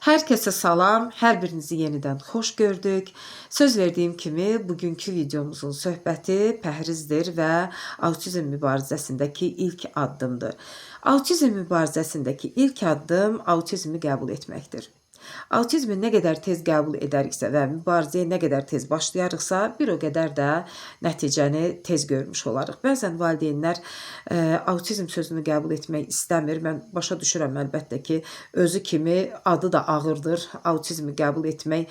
Herkese salam, hər birinizi yenidən xoş gördük. Söz verdiyim kimi bugünkü videomuzun söhbəti pəhrizdir və autizm mübarizəsindəki ilk addımdır. Autizm mübarizəsindəki ilk addım autizmi qəbul etməkdir. Autizmi nə qədər tez qəbul edəriksə və mübarizəyə nə qədər tez başlayarıqsa, bir o qədər də nəticəni tez görmüş olarıq. Bəzən valideynlər autizm sözünü qəbul etmək istəmir. Mən başa düşürəm əlbəttə ki, özü kimi adı da ağırdır. Autizmi qəbul etmək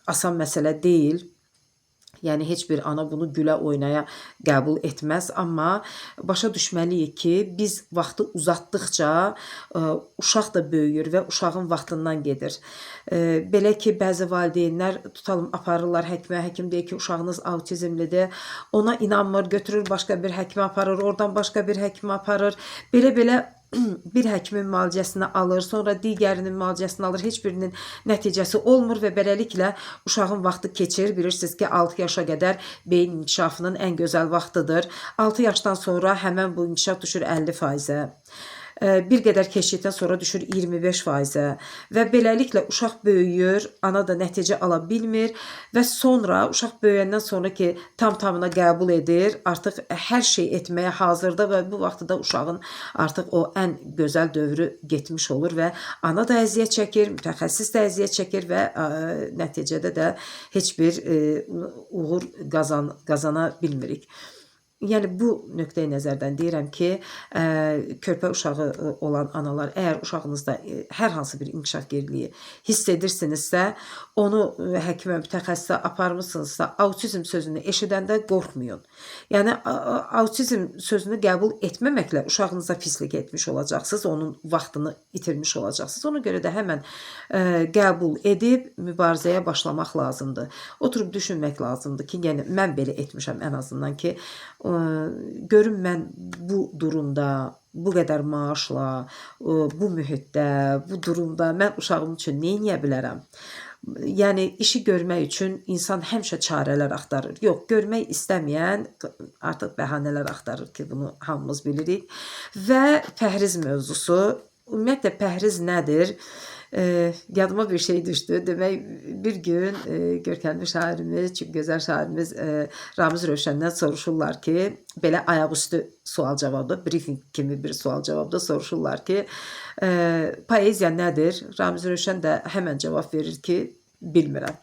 asan məsələ deyil. Yəni heç bir ana bunu gülə oynaya qəbul etməz, amma başa düşməliyik ki, biz vaxtı uzatdıqca uşaq da böyüyür və uşağın vaxtından gedir. Belə ki, bəzi valideynlər tutalım aparırlar həkimə, həkim deyir ki, uşağınız autizmlidir. Ona inanmır, götürür başqa bir həkimə aparır, oradan başqa bir həkimə aparır. Belə-belə bir həkimin müalicəsini alır, sonra digərinin müalicəsini alır, heç birinin nəticəsi olmur və beləliklə uşağın vaxtı keçir. Bilirsiniz ki, 6 yaşa qədər beyin inkişafının ən gözəl vaxtıdır. 6 yaşdan sonra həmən bu inkişaf düşür 50%-ə. Bir qədər keçdikdən sonra düşür 25%-ə və beləliklə uşaq böyüyür, ana da nəticə ala bilmir və sonra uşaq böyüyəndən sonra ki, tam-tamına qəbul edir, artıq hər şey etməyə hazırdır və bu vaxtda uşağın artıq o ən gözəl dövrü getmiş olur və ana da əziyyət çəkir, mütəxəssis də əziyyət çəkir və nəticədə də heç bir uğur qazana bilmirik. Yəni bu nöqteyi nəzərdən deyirəm ki, körpə uşağı olan analar, əgər uşağınızda hər hansı bir inkişaf geriliyi hiss edirsinizsə, onu həkimə, mütəxəssisə aparmısınızsa, autizm sözünü eşidəndə qorxmayın. Yəni autizm sözünü qəbul etməməklə uşağınıza pislik etmiş olacaqsınız, onun vaxtını itirmiş olacaqsınız. Ona görə də həmən qəbul edib mübarizəyə başlamaq lazımdır. Oturub düşünmək lazımdır ki, yəni mən belə etmişəm ən azından ki, görüm mən bu durumda, bu qədər maaşla, bu mühitdə, bu durumda mən uşağım üçün nə edə bilərəm? Yəni işi görmək üçün insan həmişə çarələr axtarır. Yox, görmək istəməyən artıq bəhanələr axtarır ki, bunu hamımız bilirik. Və pəhriz mövzusu, ümumiyyətlə pəhriz nədir? Yadıma bir şey düşdü. Demək, bir gün görkəmli şairimiz, çox gözəl şairimiz Ramiz Rövşəndən soruşurlar ki, belə ayaqüstü sual-cavabda, briefing kimi bir sual-cavabda soruşurlar ki, poeziya nədir? Ramiz Rövşən də həmən cavab verir ki, bilmirəm.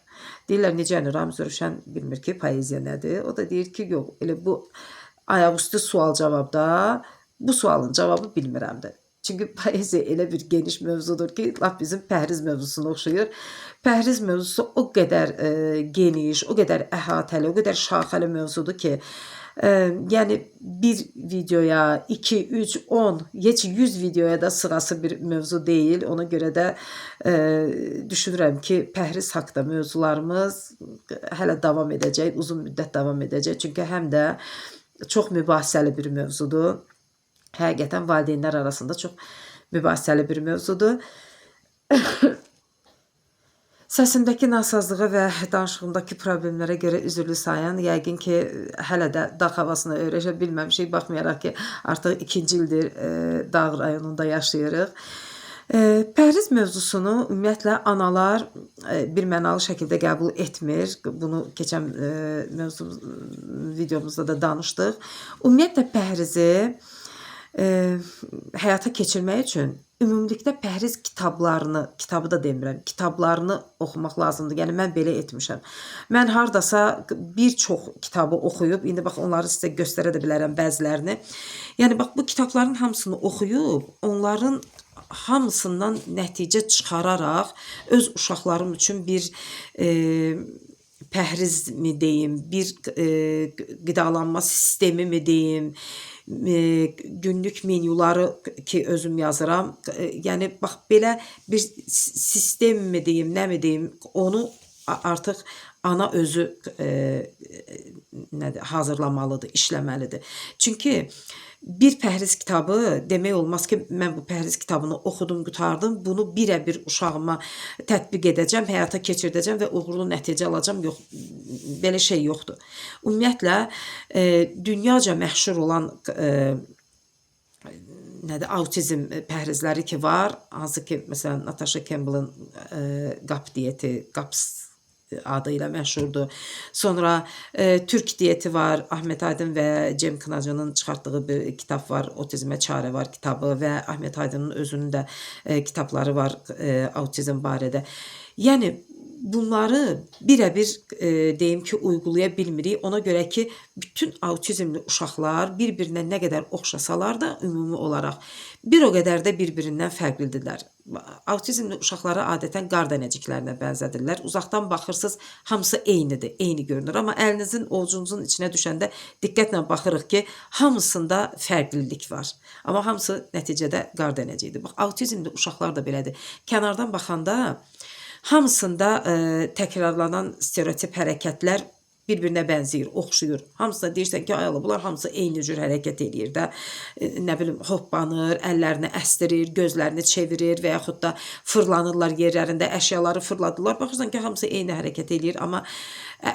Deyirlər, necə yəni Ramiz Rövşən bilmir ki, poeziya nədir? O da deyir ki, yox, elə bu ayaqüstü sual-cavabda bu sualın cavabı bilmirəmdir. Çünki poeziya elə bir geniş mövzudur ki, lap bizim pəhriz mövzusuna oxşayır. Pəhriz mövzusu o qədər geniş, o qədər əhatəli, o qədər şaxəli mövzudur ki, yəni bir videoya, 2, 3, 10, heç 100 videoya da sırası bir mövzu deyil. Ona görə də düşünürəm ki, pəhriz haqda mövzularımız hələ davam edəcək, uzun müddət davam edəcək. Çünki həm də çox mübahisəli bir mövzudur. Həqiqətən valideynlər arasında çox mübahisəli bir mövzudur. Səsimdəki nasazlığı və danışığımdakı problemlərə görə üzrlü sayan, yəqin ki, hələ də dağ havasına öyrəşə bilməmişik, baxmayaraq ki, artıq 2-ci ildir Dağ rayonunda yaşayırıq. Pəhriz mövzusunu ümumiyyətlə analar bir mənalı şəkildə qəbul etmir. Bunu keçən videomuzda da danışdıq. Ümumiyyətlə pəhrizi həyata keçirmək üçün ümumilikdə pəhriz kitablarını, kitabı da demirəm, kitablarını oxumaq lazımdır. Yəni mən belə etmişəm. Mən hardasa bir çox kitabı oxuyub, indi bax onları sizə göstərə də bilərəm bəzilərini. Yəni bax bu kitabların hamısını oxuyub, onların hamısından nəticə çıxararaq öz uşaqlarım üçün bir pəhriz mi deyim, bir qidalanma sistemi mi deyim, günlük menyuları ki özüm yazıram. Yəni bax belə bir sistem mi deyim, nə mi deyim, onu artıq ana özü hazırlamalıdır, işləməlidir. Çünki bir pəhriz kitabı demək olmaz ki, mən bu pəhriz kitabını oxudum, qutardım, bunu birə-bir uşağıma tətbiq edəcəm, həyata keçirdəcəm və uğurlu nəticə alacam. Yox, belə şey yoxdur. Ümumiyyətlə, dünyaca məşhur olan nədir, autizm pəhrizləri ki var, hansı ki, məsələn, Natasha Campbell'ın qap diyeti, qaps adı ilə məşhurdur. Sonra Türk diyeti var. Ahmet Aydın və Cem Kınacının çıxartdığı bir kitab var. Otizmə çarə var kitabı və Ahmet Aydının özünün də kitabları var autizm barədə. Yəni bunları birəbir deyim ki, uygulaya bilmirik. Ona görə ki, bütün autizmli uşaqlar bir-birinə nə qədər oxşasalar da ümumi olaraq bir o qədər də bir-birindən fərqlidirlər. Autizmli uşaqlara adətən qar dənəciklərinə bənzədirlər. Uzaqdan baxırsınız, hamısı eynidir, eyni görünür. Amma əlinizin, ovucunuzun içinə düşəndə diqqətlə baxırıq ki, hamısında fərqlilik var. Amma hamısı nəticədə qar dənəciyidir. Bax, autizmli uşaqlar da belədir. Kənardan baxanda hamısında təkrarlanan stereotip hərəkətlər bir-birinə bənzəyir, oxşuyur. Hamısına deyirsən ki, ayala, bunlar hamısı eyni cür hərəkət eləyir də. Nə bilim, hoppanır, əllərini əsdirir, gözlərini çevirir və yaxud da fırlanırlar yerlərində, əşyaları fırladılar. Baxırsan ki, hamısı eyni hərəkət eləyir, amma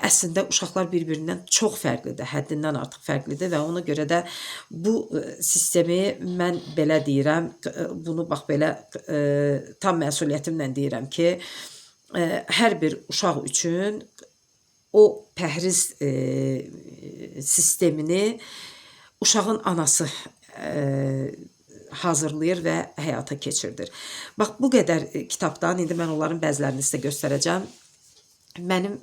əslində uşaqlar bir-birindən çox fərqlidir, həddindən artıq fərqlidir və ona görə də bu sistemi mən belə deyirəm, bunu bax belə tam məsuliyyətimlə deyirəm ki, hər bir uşaq üçün o pəhriz sistemini uşağın anası hazırlayır və həyata keçirdir. Bax, bu qədər kitabdan, indi mən onların bəzilərini sizə göstərəcəm. Mənim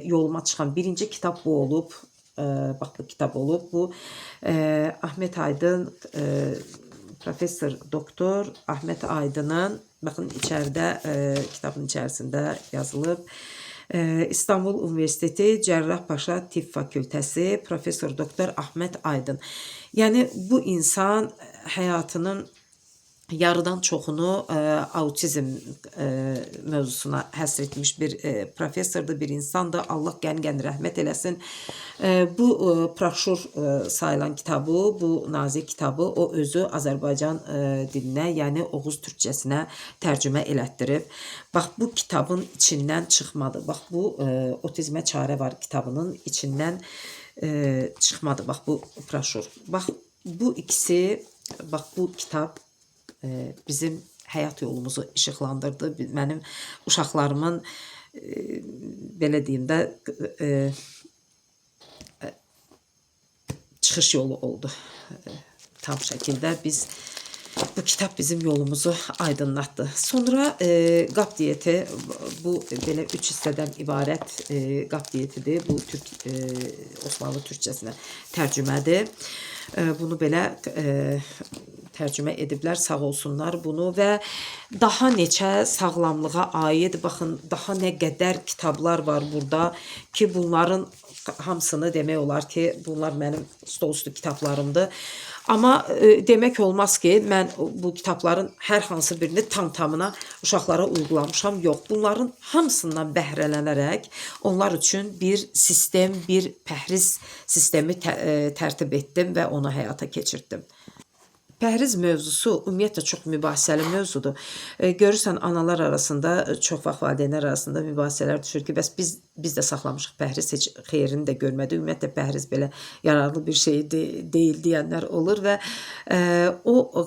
yoluma çıxan birinci kitab bu olub. Bax, bu kitab olub. Bu Ahmet Aydın, professor doktor Ahmet Aydın'ın, baxın, içəridə, kitabın içərisində yazılıb. İstanbul Universiteti Cərrahpaşa Tibb Fakültəsi professor doktor Ahmet Aydın. Yəni bu insan həyatının yarıdan çoxunu autizm mövzusuna həsr etmiş bir professordur, bir insandır. Allah qəni-qəni rəhmət eləsin. Bu broşur sayılan kitabı, bu nazik kitabı o özü Azərbaycan dilinə, yəni Oğuz türkçəsinə tərcümə elətdirib. Bax, bu kitabın içindən çıxmadı. Bax, bu Otizmə Çarə Var kitabının içindən çıxmadı. Bax, bu broşur. Bax, bu ikisi, bax, bu kitab bizim həyat yolumuzu işıqlandırdı. Mənim uşaqlarımın, belə deyim də, çıxış yolu oldu. Tam şəkildə bu kitab bizim yolumuzu aydınlatdı. Sonra qap diyeti, bu belə 3 hissədən ibarət qap diyetidir. Bu Osmanlı türkçəsinə tərcümədir. Bunu belə tərcümə ediblər, sağ olsunlar bunu və daha neçə sağlamlığa aid, baxın, daha nə qədər kitablar var burada ki, bunların hamısını demək olar ki, bunlar mənim stolüstü kitablarımdır. Amma demək olmaz ki, mən bu kitabların hər hansı birini tam-tamına uşaqlara uygulamışam. Yox, bunların hamısından bəhrələnərək onlar üçün bir sistem, bir pəhriz sistemi tərtib etdim və onu həyata keçirtdim. Pəhriz mövzusu ümumiyyətlə çox mübahisəli mövzudur. Görürsən, analar arasında, çox vaxt valideynlər arasında mübahisələr düşür ki, bəs biz də saxlamışıq pəhriz, heç xeyrini də görmədik. Ümumiyyətlə, pəhriz belə yararlı bir şey deyil deyənlər olur və o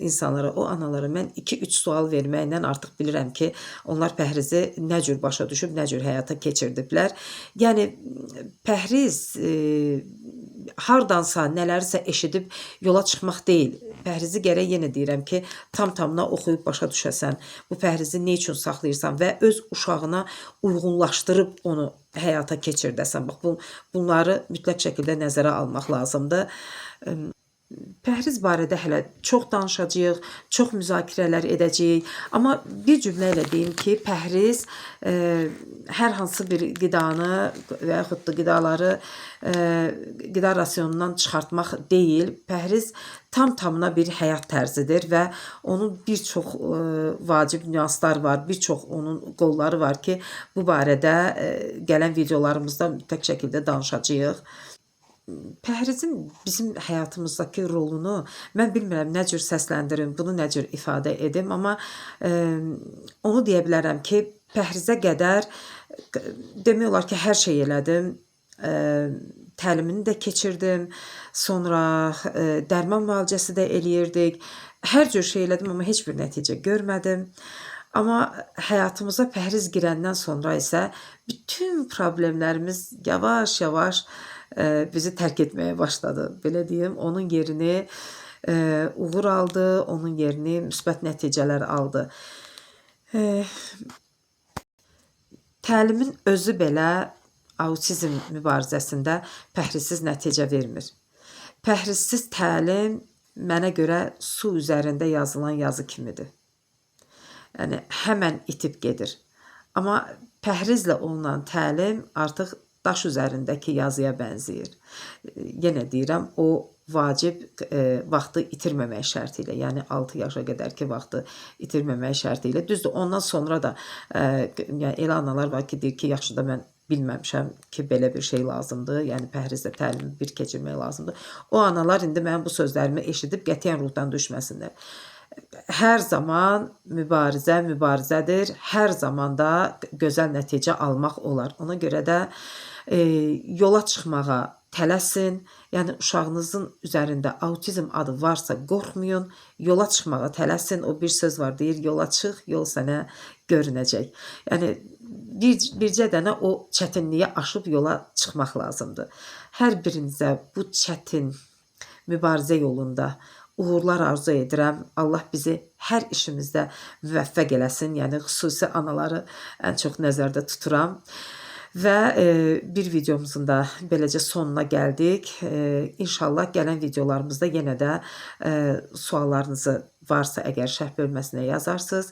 insanlara, o analara mən 2-3 sual verməklə artıq bilirəm ki, onlar pəhrizi nə cür başa düşüb, nə cür həyata keçirdiblər. Yəni, pəhriz hardansa, nələrisə eşidib yola çıxmaq deyil. Pəhrizi gərək, yenə deyirəm ki, tam-tamına oxuyub başa düşəsən, bu pəhrizi nə üçün saxlayırsan və öz uşağına uyğunlaşdırıb onu həyata keçirdəsən. Bax, bunları mütləq şəkildə nəzərə almaq lazımdır. Pəhriz barədə hələ çox danışacağıq, çox müzakirələr edəcəyik. Amma bir cümlə ilə deyim ki, pəhriz hər hansı bir qidanı və yaxud da qidaları qida rasionundan çıxartmaq deyil. Pəhriz tam-tamına bir həyat tərzidir və onun bir çox vacib nüanslar var, bir çox onun qolları var ki, bu barədə gələn videolarımızda mütləq şəkildə danışacağıq. Pəhrizin bizim həyatımızdakı rolunu mən bilmirəm nə cür səsləndirim, bunu nə cür ifadə edim, amma onu deyə bilərəm ki, pəhrizə qədər demək olar ki, hər şey elədim. təlimini də keçirdim. Sonra dərman müalicəsi də eləyirdik. Hər cür şey elədim, amma heç bir nəticə görmədim. Amma həyatımıza pəhriz girəndən sonra isə bütün problemlərimiz yavaş-yavaş bizi tərk etməyə başladı. Belə deyim, onun yerini uğur aldı, onun yerini müsbət nəticələr aldı. Təlimin özü belə autizm mübarizəsində pəhrizsiz nəticə vermir. Pəhrizsiz təlim mənə görə su üzərində yazılan yazı kimidir. Yəni, həmən itib gedir. Amma pəhrizlə olunan təlim artıq daş üzərindəki yazıya bənzəyir. Yenə deyirəm, o vacib vaxtı itirməmək şərti ilə, yəni 6 yaşa qədərki vaxtı itirməmək şərti ilə. Düzdür, ondan sonra da yəni, elə analar var ki, deyir ki, yaxşı da mən bilməmişəm ki, belə bir şey lazımdır, yəni pəhrizlə təlimi bir keçirmək lazımdır. O analar indi mənim bu sözlərimi eşidib qətiyyən ruhdan düşməsinlər. Hər zaman mübarizə mübarizədir, hər zaman da gözəl nəticə almaq olar. Ona görə də yola çıxmağa tələsin, yəni uşağınızın üzərində autizm adı varsa qorxmayın, yola çıxmağa tələsin. O bir söz var, deyir, yola çıx, yol sənə görünəcək. Yəni, bircə dənə o çətinliyə aşıb yola çıxmaq lazımdır. Hər birinizə bu çətin mübarizə yolunda uğurlar arzu edirəm. Allah bizi hər işimizdə müvəffəq eləsin. Yəni, xüsusi anaları ən çox nəzərdə tuturam. Və bir videomuzun da beləcə sonuna gəldik. İnşallah gələn videolarımızda yenə də suallarınızı varsa əgər şərh bölməsinə yazarsınız.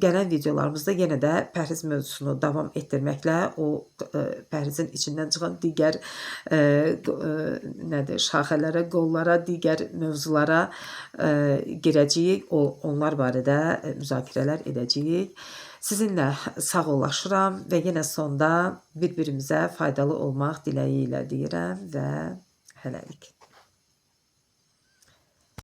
Gələn videolarımızda yenə də pəhriz mövzusunu davam etdirməklə o pəhrizin içindən çıxan digər şaxələrə, qollara, digər mövzulara girəcəyik. Onlar barədə müzakirələr edəcəyik. Sizinlə sağollaşıram və yenə sonda bir-birimizə faydalı olmaq diləyi ilə deyirəm və hələlik.